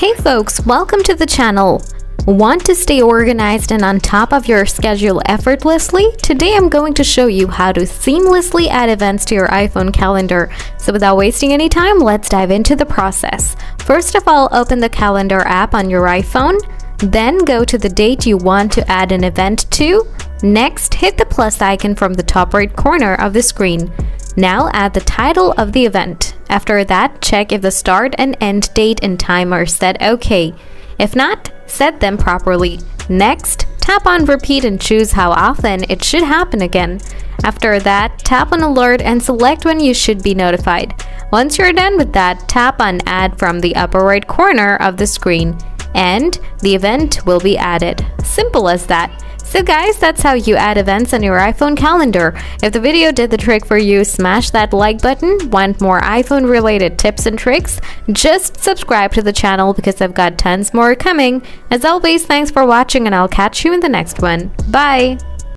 Hey folks, welcome to the channel. Want to stay organized and on top of your schedule effortlessly? Today I'm going to show you how to seamlessly add events to your iPhone calendar. So without wasting any time, let's dive into the process. First of all, open the calendar app on your iPhone. Then go to the date you want to add an event to. Next, hit the plus icon from the top right corner of the screen. Now add the title of the event. After that, check if the start and end date and time are set okay. If not, set them properly. Next, tap on repeat and choose how often it should happen again. After that, tap on alert and select when you should be notified. Once you're done with that, tap on add from the upper right corner of the screen and the event will be added. Simple as that. So guys, that's how you add events on your iPhone calendar. If the video did the trick for you, smash that like button. Want more iPhone related tips and tricks? Just subscribe to the channel because I've got tons more coming. As always, thanks for watching and I'll catch you in the next one. Bye!